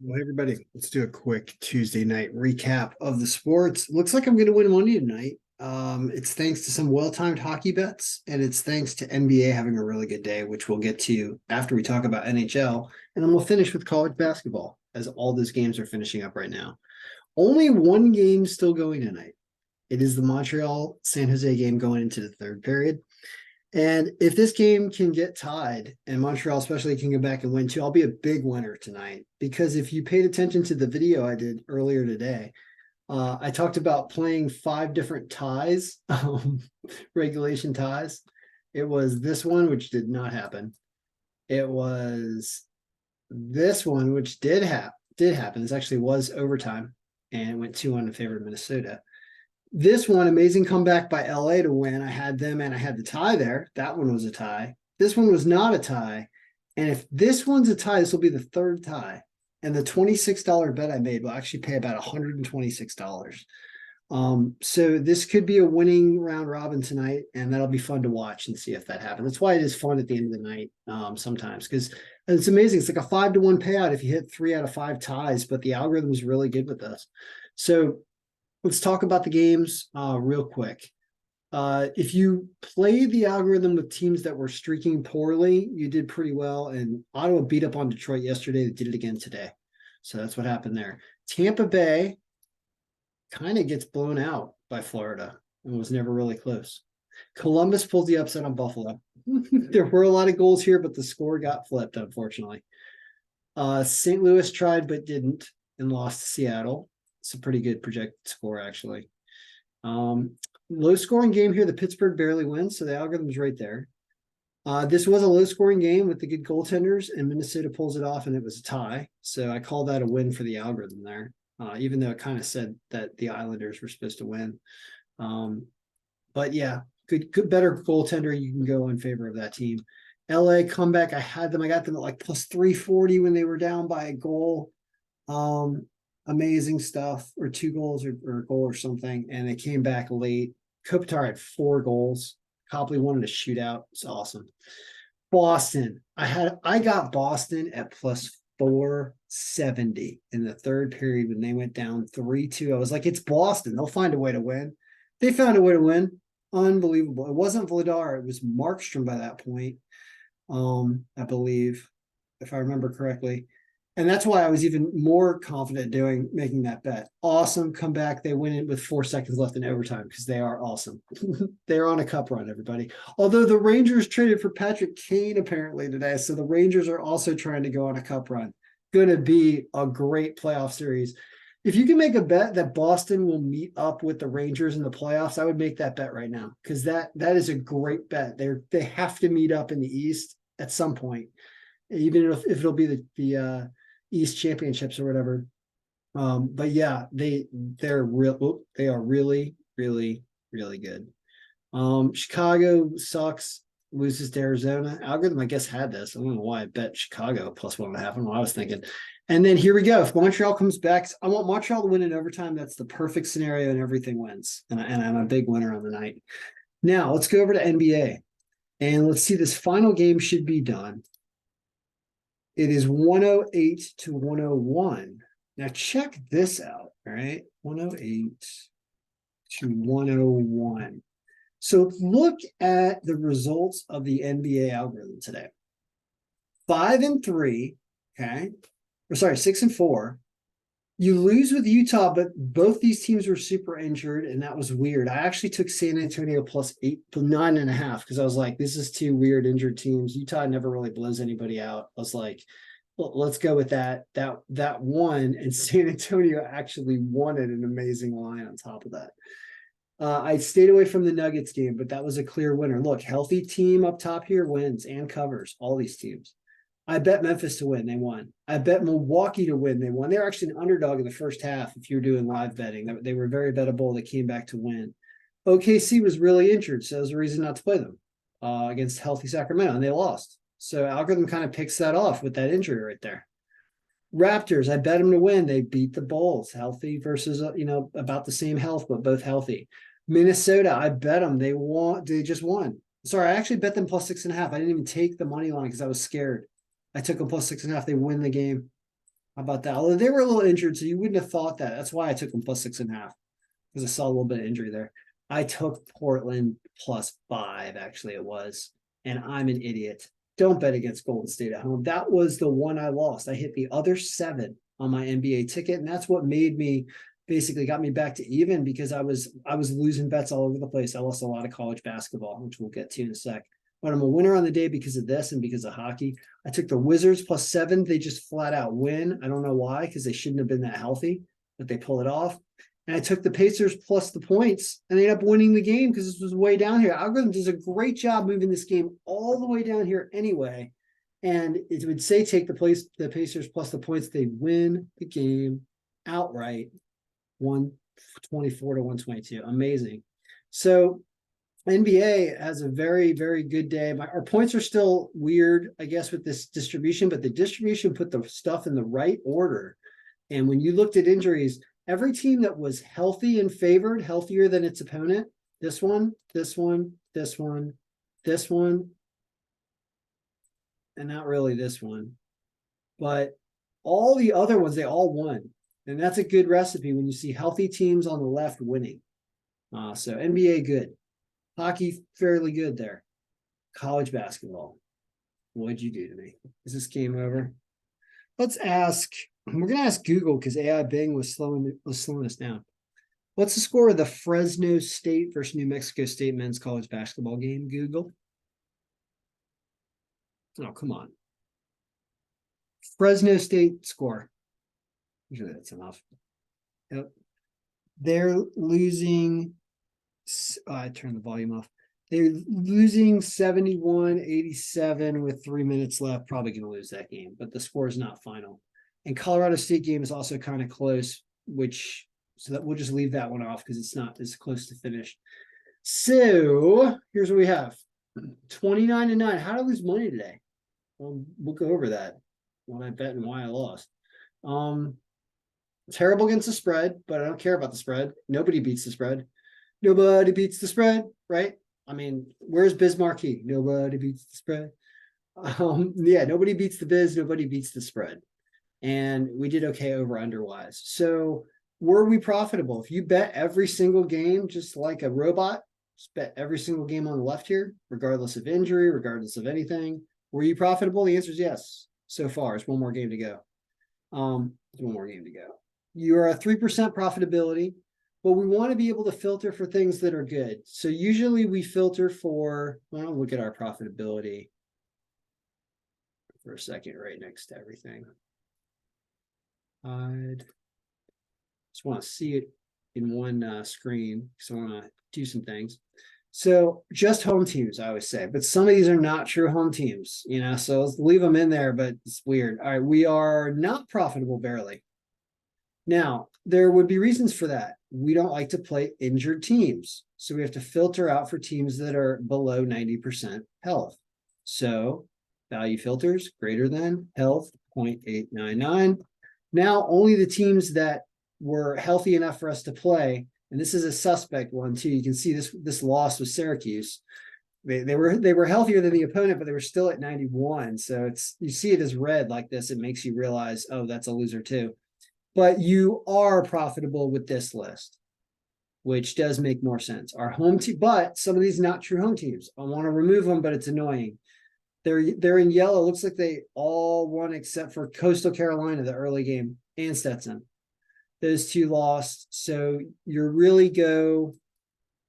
Well, hey everybody, let's do a quick Tuesday night recap of the sports. Looks like I'm going to win Monday tonight. It's thanks to some well-timed hockey bets, and it's thanks to NBA having a really good day, which we'll get to after we talk about NHL, and then we'll finish with college basketball, as all those games are finishing up right now. Only one game still going tonight. It is the Montreal San Jose game going into the third period. And if this game can get tied and Montreal especially can go back and win too, I'll be a big winner tonight. Because if you paid attention to the video I did earlier today, I talked about playing 5 different ties, regulation ties. It was this one, which did not happen. It was this one, which did happen. This actually was overtime and went 2-1 in favor of Minnesota. This one, amazing comeback by LA to win. I had them and I had the tie there. That one was a tie. This one was not a tie. And if this one's a tie, this will be the third tie. And the $26 bet I made will actually pay about $126. So this could be a winning round robin tonight, and that'll be fun to watch and see if that happens. That's why it is fun at the end of the night sometimes, because it's amazing. It's like a 5-to-1 payout if you hit 3 out of 5 ties, but the algorithm is really good with us. So let's talk about the games real quick. If you play the algorithm with teams that were streaking poorly, you did pretty well. And Ottawa beat up on Detroit yesterday. They did it again today. So that's what happened there. Tampa Bay kind of gets blown out by Florida and was never really close. Columbus pulled the upset on Buffalo. There were a lot of goals here, but the score got flipped, unfortunately. St. Louis tried but didn't and lost to Seattle. It's a pretty good projected score, actually. Low scoring game here. The Pittsburgh barely wins, so the algorithm's right there. This was a low scoring game with the good goaltenders, and Minnesota pulls it off, and it was a tie. So I call that a win for the algorithm there, even though it kind of said that the Islanders were supposed to win. But yeah, good, better goaltender. You can go in favor of that team. LA comeback. I got them at like plus 340 when they were down by a goal. Amazing stuff, or 2 goals or a goal or something, and they came back late. Kopitar had 4 goals. Copley wanted a shootout. It's awesome. Boston. I got Boston at plus 470 in the third period when they went down 3-2. I was like, it's Boston. They'll find a way to win. They found a way to win. Unbelievable. It wasn't Vladar. It was Markstrom by that point. I believe, if I remember correctly. And that's why I was even more confident making that bet. Awesome comeback. They win it with 4 seconds left in overtime because they are awesome. They're on a cup run, everybody. Although the Rangers traded for Patrick Kane apparently today. So the Rangers are also trying to go on a cup run. Going to be a great playoff series. If you can make a bet that Boston will meet up with the Rangers in the playoffs, I would make that bet right now, because that is a great bet. They have to meet up in the East at some point, even if it'll be the East Championships or whatever. But yeah, they are really, really, really good. Chicago sucks, loses to Arizona. Algorithm, I guess, had this. I don't know why I bet Chicago plus 1.5. I don't know what I was thinking. And then here we go. If Montreal comes back, I want Montreal to win in overtime. That's the perfect scenario, and everything wins. And I'm a big winner on the night. Now let's go over to NBA, and let's see. This final game should be done. It is 108 to 101. Now check this out, all right? 108 to 101. So look at the results of the NBA algorithm today. 5-3, okay? Or sorry, 6-4. You lose with Utah, but both these teams were super injured, and that was weird. I actually took San Antonio plus 9.5 because I was like, this is 2 weird injured teams. Utah never really blows anybody out. I was like, well, let's go with that. That won, and San Antonio actually won it, an amazing line on top of that. I stayed away from the Nuggets game, but that was a clear winner. Look, healthy team up top here wins and covers all these teams. I bet Memphis to win. They won. I bet Milwaukee to win. They won. They were actually an underdog in the first half. If you're doing live betting, they were very bettable. They came back to win. OKC was really injured, so there's a reason not to play them against healthy Sacramento, and they lost. So algorithm kind of picks that off with that injury right there. Raptors, I bet them to win. They beat the Bulls, healthy versus about the same health, but both healthy. Minnesota, I bet them. They just won. Sorry, I actually bet them plus 6.5. I didn't even take the money line because I was scared. I took them plus 6.5. They win the game. How about that? Although they were a little injured, so you wouldn't have thought that. That's why I took them +6.5, because I saw a little bit of injury there. I took Portland +5, actually it was, and I'm an idiot. Don't bet against Golden State at home. That was the one I lost. I hit the other 7 on my NBA ticket, and that's what made me basically got me back to even, because I was losing bets all over the place. I lost a lot of college basketball, which we'll get to in a sec. But I'm a winner on the day because of this and because of hockey. I took the Wizards +7. They just flat out win. I don't know why, because they shouldn't have been that healthy, but they pull it off. And I took the Pacers plus the points, and they ended up winning the game because this was way down here. Algorithm does a great job moving this game all the way down here anyway. And it would say take the Pacers plus the points. They win the game outright, 124 to 122. Amazing. So NBA has a very, very good day. Our points are still weird, I guess, with this distribution, but the distribution put the stuff in the right order. And when you looked at injuries, every team that was healthy and favored, healthier than its opponent, this one, this one, this one, this one, and not really this one, but all the other ones, they all won. And that's a good recipe when you see healthy teams on the left winning. So NBA good. Hockey fairly good there. College basketball. What'd you do to me? Is this game over? Let's ask. We're gonna ask Google because AI Bing was slowing us down. What's the score of the Fresno State versus New Mexico State men's college basketball game? Google. Oh, come on. Fresno State score. Usually that's enough. Yep. They're losing. I turned the volume off. They're losing 71-87 with 3 minutes left. Probably going to lose that game, but the score is not final. And Colorado State game is also kind of close, so that we'll just leave that one off because it's not as close to finish. So here's what we have: 29-9. How to lose money today? Well, we'll go over that when I bet and why I lost. Terrible against the spread, but I don't care about the spread. Nobody beats the spread. Nobody beats the spread, right? I mean, where's Biz Marquee? Nobody beats the spread. Yeah, nobody beats the Biz. Nobody beats the spread. And we did okay over underwise. So were we profitable? If you bet every single game, just like a robot, just bet every single game on the left here, regardless of injury, regardless of anything, were you profitable? The answer is yes. So far, it's one more game to go. It's one more game to go. You're a 3% profitability, but we want to be able to filter for things that are good. So usually we filter for, well, look at our profitability for a second right next to everything. I just want to see it in one screen because I want to do some things. So just home teams, I always say, but some of these are not true home teams, so let's leave them in there, but it's weird. All right, we are not profitable barely. Now, there would be reasons for that. We don't like to play injured teams. So we have to filter out for teams that are below 90% health. So value filters greater than health 0.899. Now, only the teams that were healthy enough for us to play, and this is a suspect one too. You can see this loss with Syracuse. They were healthier than the opponent, but they were still at 91. So you see it as red like this, it makes you realize, oh, that's a loser too. But you are profitable with this list, which does make more sense. Our home team, but some of these not true home teams. I want to remove them, but it's annoying. They're in yellow. It looks like they all won except for Coastal Carolina, the early game, and Stetson. Those two lost. So you really go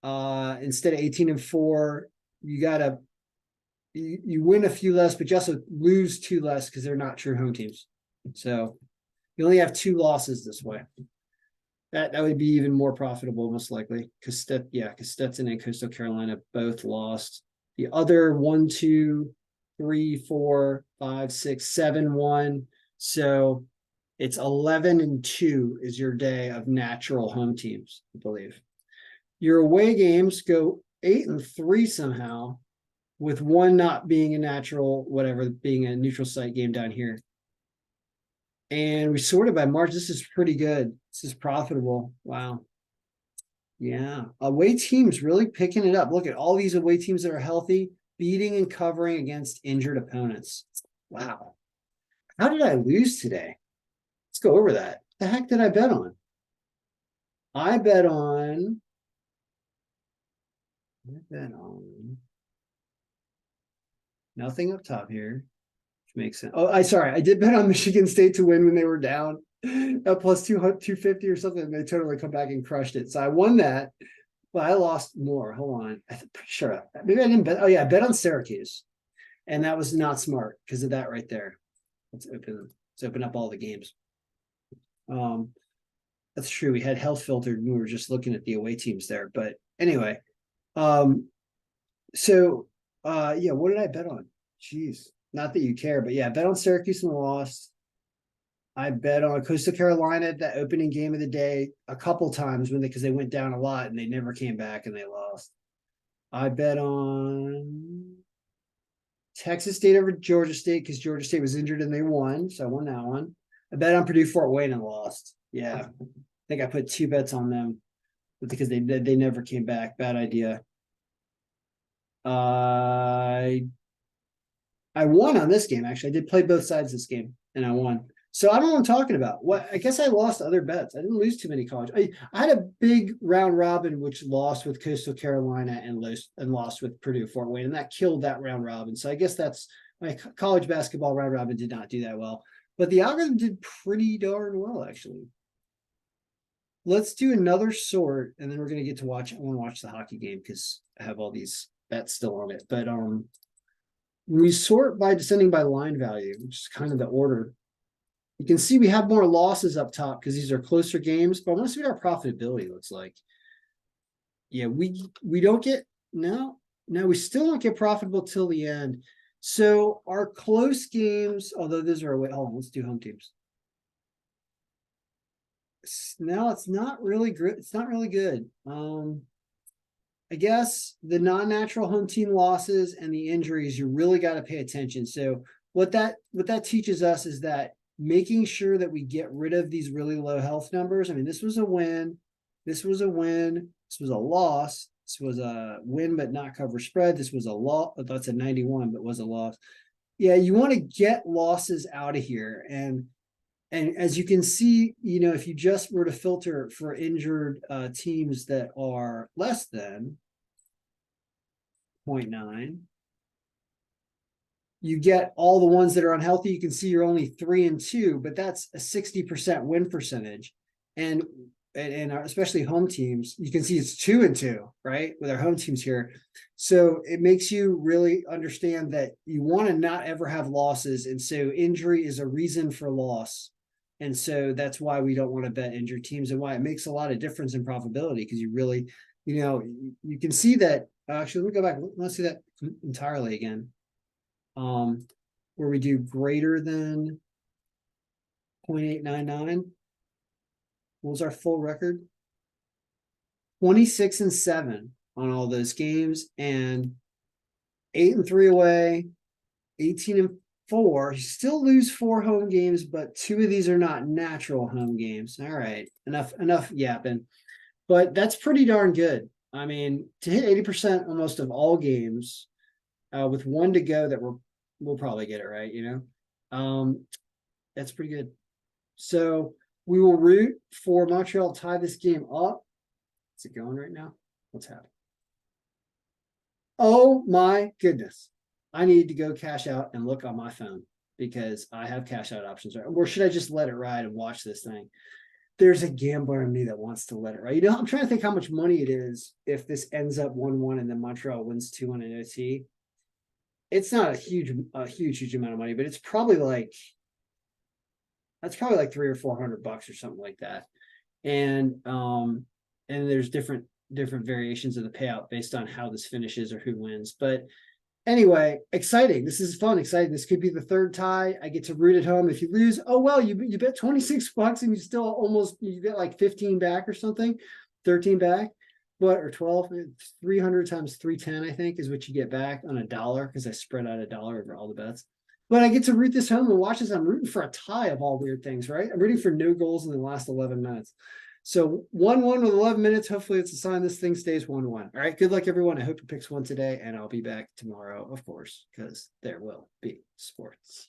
instead of 18-4, you win a few less, but you also lose 2 less because they're not true home teams. So you only have 2 losses this way. That would be even more profitable, most likely, because Stetson and Coastal Carolina both lost. The other 1, 2, 3, 4, 5, 6, 7 won. So it's 11-2 is your day of natural home teams, I believe. Your away games go 8-3 somehow, with one not being a natural, whatever, being a neutral site game down here. And we sorted by March. This is pretty good. This is profitable. Wow. Yeah. Away teams really picking it up. Look at all these away teams that are healthy, beating and covering against injured opponents. Wow. How did I lose today? go over that. The heck did I bet on? I bet on nothing up top here, which makes sense. Oh, I did bet on Michigan State to win when they were down at plus 250 or something. And they totally come back and crushed it. So I won that, but I lost more. Hold on. I'm pretty sure. Maybe I didn't bet. Oh, yeah, I bet on Syracuse. And that was not smart because of that right there. Let's open up all the games. That's true. We had health filtered and we were just looking at the away teams there. But anyway, so yeah, what did I bet on? Jeez, not that you care, but yeah, I bet on Syracuse and lost. I bet on Coastal Carolina that opening game of the day a couple times because they went down a lot and they never came back and they lost. I bet on Texas State over Georgia State because Georgia State was injured and they won, so I won that one. I bet on Purdue Fort Wayne and lost. Yeah, I think I put 2 bets on them because they never came back. Bad idea. I won on this game, actually. I did play both sides this game, and I won. So I don't know what I'm talking about. What I guess I lost other bets. I didn't lose too many college. I had a big round robin, which lost with Coastal Carolina and lost with Purdue Fort Wayne, and that killed that round robin. So I guess that's my college basketball round robin did not do that well. But the algorithm did pretty darn well, actually. Let's do another sort, and then we're going to get to watch. I want to watch the hockey game because I have all these bets still on it. But we sort by descending by line value, which is kind of the order. You can see we have more losses up top because these are closer games, but I want to see what our profitability looks like. Yeah, we don't get we still don't get profitable till the end. So our close games, although those are away. Hold on, let's do home teams. Now it's not really good. It's not really good. I guess the non-natural home team losses and the injuries, you really got to pay attention. So what that teaches us is that making sure that we get rid of these really low health numbers. I mean, this was a win. This was a win. This was a loss. This was a win, but not cover spread. This was a loss. That's a 91, but was a loss. Yeah, you want to get losses out of here. And as you can see, if you just were to filter for injured teams that are less than 0.9, you get all the ones that are unhealthy. You can see you're only 3-2, but that's a 60% win percentage. And especially home teams, you can see it's 2-2, right? With our home teams here. So it makes you really understand that you want to not ever have losses. And so injury is a reason for loss. And so that's why we don't want to bet injured teams and why it makes a lot of difference in profitability because you really, you can see that. Actually, let me go back. Let's see that entirely again. Where we do greater than 0.899. What was our full record? 26-7 on all those games and 8-3 away, 18-4. You still lose 4 home games, but 2 of these are not natural home games. All right, enough yapping. But that's pretty darn good. I mean, to hit 80% almost of all games with 1 to go that we'll probably get it right, that's pretty good. So we will root for Montreal to tie this game up. Is it going right now? What's happening? Oh my goodness. I need to go cash out and look on my phone because I have cash out options. Or should I just let it ride and watch this thing? There's a gambler in me that wants to let it ride. I'm trying to think how much money it is if this ends up 1-1 and then Montreal wins 2-1 in OT. It's not a huge amount of money, but it's probably like $300 or $400 or something like that. And there's different variations of the payout based on how this finishes or who wins. But anyway, exciting. This is fun, exciting. This could be the 3rd tie. I get to root at home. If you lose, oh well, you bet $26 and you still you get like 15 back or something, 13 back. Or 12, 300 times 310, I think, is what you get back on $1 because I spread out $1 over all the bets. But I get to root this home and watch this. I'm rooting for a tie of all weird things, right? I'm rooting for no goals in the last 11 minutes. So 1-1 with 11 minutes. Hopefully it's a sign this thing stays 1-1. All right. Good luck, everyone. I hope you picks one today, and I'll be back tomorrow, of course, because there will be sports.